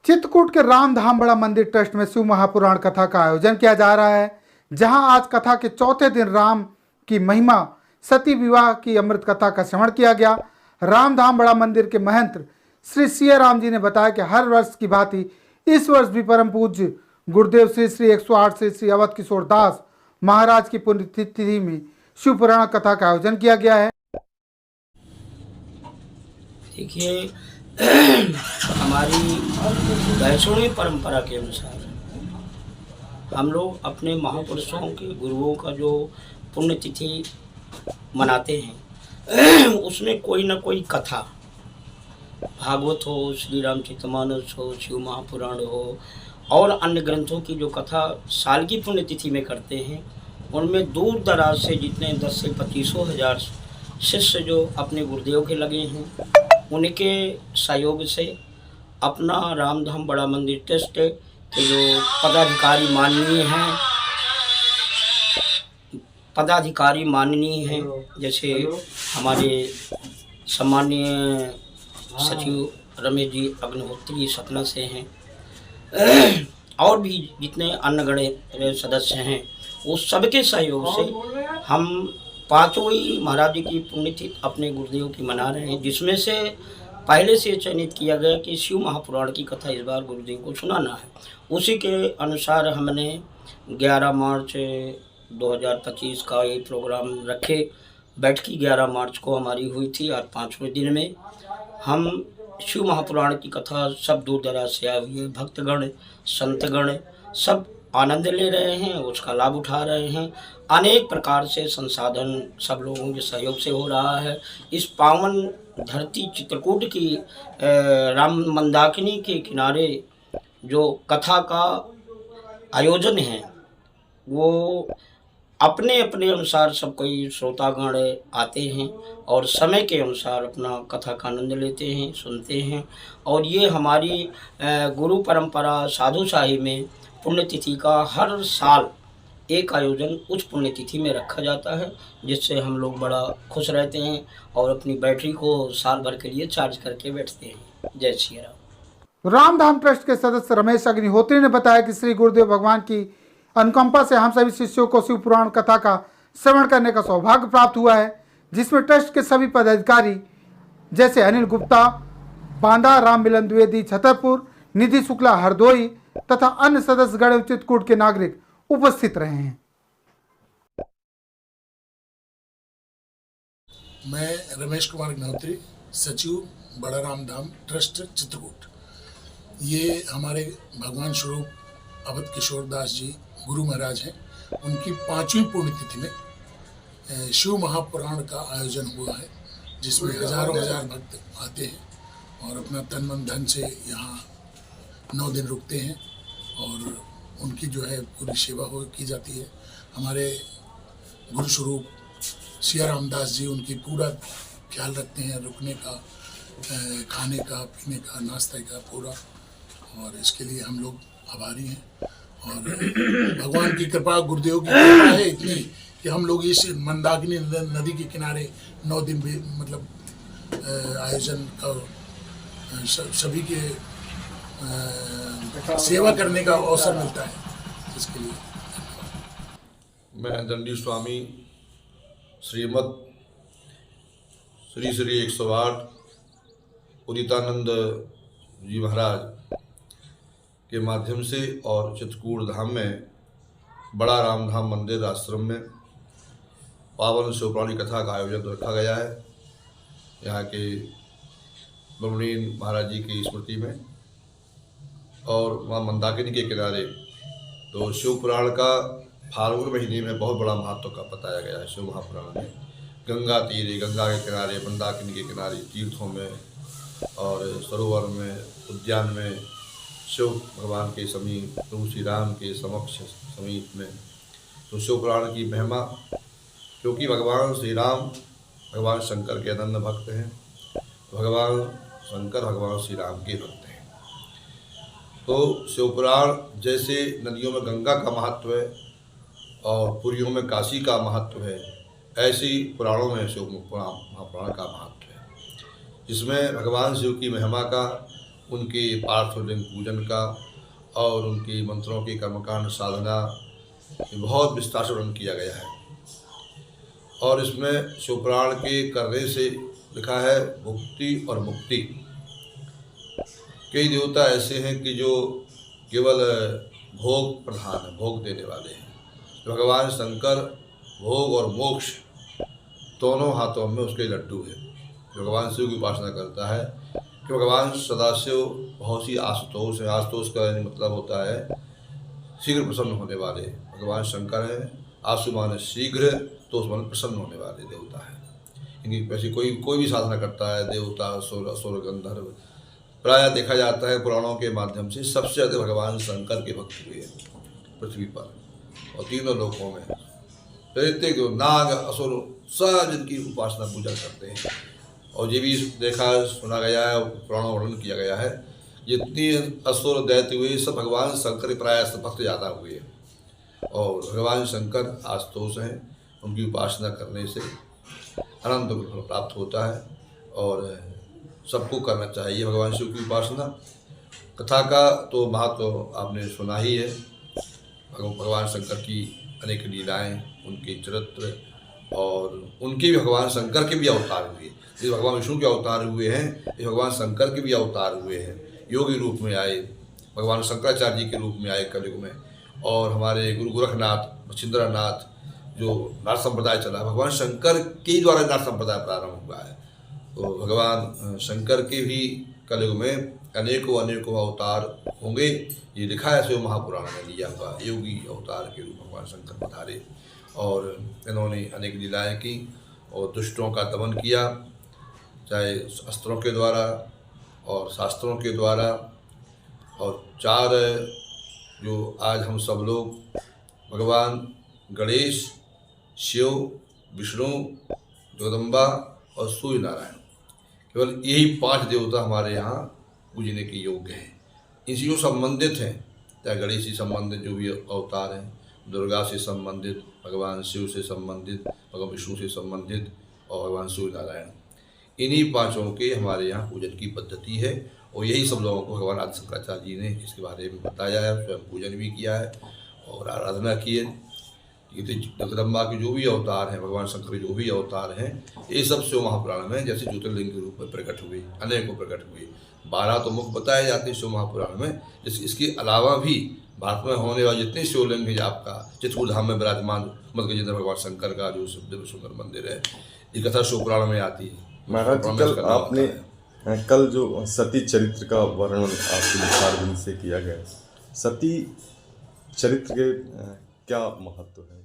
चित्रकूट के रामधाम बड़ा मंदिर ट्रस्ट में शिव महापुराण कथा का आयोजन किया जा रहा है, जहां आज कथा के चौथे दिन राम की महिमा सती विवाह की अमृत कथा का श्रवण किया गया। रामधाम बड़ा मंदिर के महंत श्री सिया राम जी ने बताया कि हर वर्ष की भांति इस वर्ष भी परम पूज्य गुरुदेव श्री श्री 108 श्री श्री अवध किशोर दास महाराज की पुण्यतिथि में शिव पुराण कथा का आयोजन किया गया है। देखिए, हमारी वैष्णवी परंपरा के अनुसार हम लोग अपने महापुरुषों के गुरुओं का जो पुण्यतिथि मनाते हैं उसमें कोई ना कोई कथा, भागवत हो, श्री रामचरितमानस हो, शिव महापुराण हो और अन्य ग्रंथों की जो कथा साल की पुण्यतिथि में करते हैं, उनमें दूर दराज से जितने 10 से 25 हज़ार शिष्य जो अपने गुरुदेव के लगे हैं, उनके सहयोग से अपना रामधाम बड़ा मंदिर ट्रस्ट के जो पदाधिकारी माननीय हैं, जैसे हमारे सम्माननीय सचिव रमेश जी अग्निहोत्री सतना से हैं और भी जितने अन्य गण सदस्य हैं, वो सबके सहयोग से हम पाँचों ही महाराज जी की पुण्यतिथि अपने गुरुदेव की मना रहे हैं, जिसमें से पहले से चयनित किया गया कि शिव महापुराण की कथा इस बार गुरुदेव को सुनाना है। उसी के अनुसार हमने 11 मार्च 2025 का ये प्रोग्राम रखे। बैठकी 11 मार्च को हमारी हुई थी और 5वें दिन में हम शिव महापुराण की कथा सब दूर दराज से आए हुए भक्तगण संतगण सब आनंद ले रहे हैं, उसका लाभ उठा रहे हैं। अनेक प्रकार से संसाधन सब लोगों के सहयोग से हो रहा है। इस पावन धरती चित्रकूट की राम मंदाकिनी के किनारे जो कथा का आयोजन है, वो अपने अपने अनुसार सब कोई श्रोतागण आते हैं और समय के अनुसार अपना कथा का आनंद लेते हैं, सुनते हैं। और ये हमारी गुरु परंपरा साधुशाही में पुण्यतिथि का हर साल एक आयोजन उस पुण्यतिथि में रखा जाता है, जिससे हम लोग बड़ा खुश रहते हैं और अपनी बैटरी को साल भर के लिए चार्ज करके बैठते हैं। जय श्री राम। रामधाम ट्रस्ट के सदस्य रमेश अग्निहोत्री ने बताया कि श्री गुरुदेव भगवान की अनुकंपा से हम सभी शिष्यों को शिव पुराण कथा का श्रवण करने का सौभाग्य प्राप्त हुआ है, जिसमें ट्रस्ट के सभी पदाधिकारी जैसे अनिल गुप्ता बांदा, राम मिलन द्विवेदी छतरपुर, निधि शुक्ला हरदोई तथा अन्य सदस्य गण चित्रकूट के नागरिक उपस्थित रहे हैं। मैं रमेश कुमार अग्निहोत्री, सचिव बड़ा रामधाम ट्रस्ट चित्रकूट। ये हमारे भगवान स्वरूप अवध किशोर दास जी गुरु महाराज हैं, उनकी 5वीं पुण्यतिथि में शिव महापुराण का आयोजन हुआ है, जिसमें हजारों हजार भक्त आते हैं और अपना तन मन धन से यहाँ 9 दिन रुकते हैं और उनकी जो है पूरी सेवा की जाती है। हमारे गुरु स्वरूप सिया रामदास जी उनकी पूरा ख्याल रखते हैं, रुकने का, खाने का, पीने का, नाश्ते का पूरा, और इसके लिए हम लोग आभारी हैं। और भगवान की कृपा, गुरुदेव की कृपा है इतनी कि हम लोग इस मंदाकिनी नदी के किनारे 9 दिन भी मतलब आयोजन का सभी के सेवा करने का अवसर मिलता है। इसके लिए मैं दंडी स्वामी श्रीमद श्री श्री 108 उदितानंद जी महाराज के माध्यम से और चित्रकूट धाम में बड़ा रामधाम मंदिर आश्रम में पावन शिवपुराणी कथा का आयोजन रखा गया है। यहाँ के ब्रह्मलीन महाराज जी की स्मृति में और वहाँ मंदाकिनी के किनारे तो शिव पुराण का फाल्गुन महीने में बहुत बड़ा महत्व का बताया गया है। शिव महापुराण में गंगा तीरे, गंगा के किनारे, मंदाकिनी के किनारे, तीर्थों में और सरोवर में, उद्यान में शिव भगवान के समीप, प्रभु श्री राम के समक्ष समीप में तो शिव पुराण की महिमा, क्योंकि भगवान श्री राम भगवान शंकर के अनन्य भक्त हैं, भगवान शंकर भगवान श्री राम के भक्त हैं। तो शिवपुराण जैसे नदियों में गंगा का महत्व है और पुरियों में काशी का महत्व है, ऐसे ही पुराणों में शिव महापुराण का महत्व है, जिसमें भगवान शिव की महिमा का उनके पार्थिव लिंग पूजन का और उनके मंत्रों की कर्मकांड साधना बहुत विस्तार से वर्णन किया गया है। और इसमें शिवपुराण के करने से लिखा है भुक्ति और मुक्ति। कई देवता ऐसे हैं कि जो केवल भोग प्रधान है, भोग देने वाले हैं। भगवान शंकर भोग और मोक्ष दोनों हाथों में उसके लड्डू है। भगवान शिव की उपासना करता है कि भगवान सदाशिव बहुत सी आशुतोष है। आशुतोष का मतलब होता है शीघ्र प्रसन्न होने वाले। भगवान शंकर है आशु माने शीघ्र, तो उस माने प्रसन्न होने वाले देवता है। इनकी वैसे कोई भी साधना करता है, देवता असुर गंधर्व, प्रायः देखा जाता है पुराणों के माध्यम से सबसे ज़्यादा भगवान शंकर के भक्त हुए पृथ्वी पर और तीनों लोकों में। प्रत्येक नाग असुर सब जिनकी उपासना पूजा करते हैं। और ये भी देखा सुना गया है, पुराणों वर्णन किया गया है, जितनी असुर दैत्य हुए सब भगवान शंकर के प्राय भक्त ज़्यादा हुए। और भगवान शंकर आशुतोष हैं, उनकी उपासना करने से अनंत फल प्राप्त होता है और सबको करना चाहिए भगवान शिव की उपासना। कथा का तो महत्व आपने सुना ही है। भगवान शंकर की अनेक लीलाएं, उनके चरित्र और उनके भी भगवान शंकर के भी अवतार हुए। जिस भगवान विष्णु के अवतार हुए हैं, ये भगवान शंकर के भी अवतार हुए हैं। योगी रूप में आए, भगवान शंकराचार्य जी के रूप में आए कलयुग में। और हमारे गुरु गोरखनाथ मच्छिंद्रनाथ जो नाथ संप्रदाय चला, भगवान शंकर के द्वारा नाथ संप्रदाय प्रारंभ हुआ है। तो भगवान शंकर के भी कलयुग में अनेकों अवतार होंगे। ये लिखा है शिव महापुराण में लिया हुआ। योगी अवतार के रूप भगवान शंकर पधारे और इन्होंने अनेक लीलाएं की और दुष्टों का दमन किया, चाहे अस्त्रों के द्वारा और शास्त्रों के द्वारा। और चार जो आज हम सब लोग भगवान गणेश, शिव, विष्णु, जगदम्बा और सूर्य नारायण, केवल यही 5 देवता हमारे यहाँ पूजने के योग्य हैं। इनसे जो संबंधित हैं, चाहे गणेश से संबंधित जो भी अवतार हैं, दुर्गा से संबंधित, भगवान शिव से संबंधित, भगवान विष्णु से संबंधित और भगवान सूर्य नारायण, इन्हीं 5 के हमारे यहाँ पूजन की पद्धति है। और यही सब लोगों को भगवान आदि शंकराचार्य जी ने इसके बारे में बताया है, स्वयं पूजन भी किया है और आराधना की है। जगदम्बा के जो भी अवतार हैं, भगवान शंकर के जो भी अवतार हैं, ये सब शिव महापुराण में जैसे ज्योतिर्लिंग के रूप में प्रकट हुए, अनेकों प्रकट हुए। 12 तो मुख्य बताए जाते हैं शिव महापुराण में। जैसे इसके अलावा भी भारत में होने वाले जितने शिवलिंग हैं, आपका चित्रकूट धाम में विराजमान मत गजेंद्र भगवान शंकर का जो दिव्य सुंदर मंदिर है, ये कथा शिवपुराण में आती है। महाराज जी, कल जो सती चरित्र का वर्णन आपके विचार से किया गया, सती चरित्र के क्या महत्व है?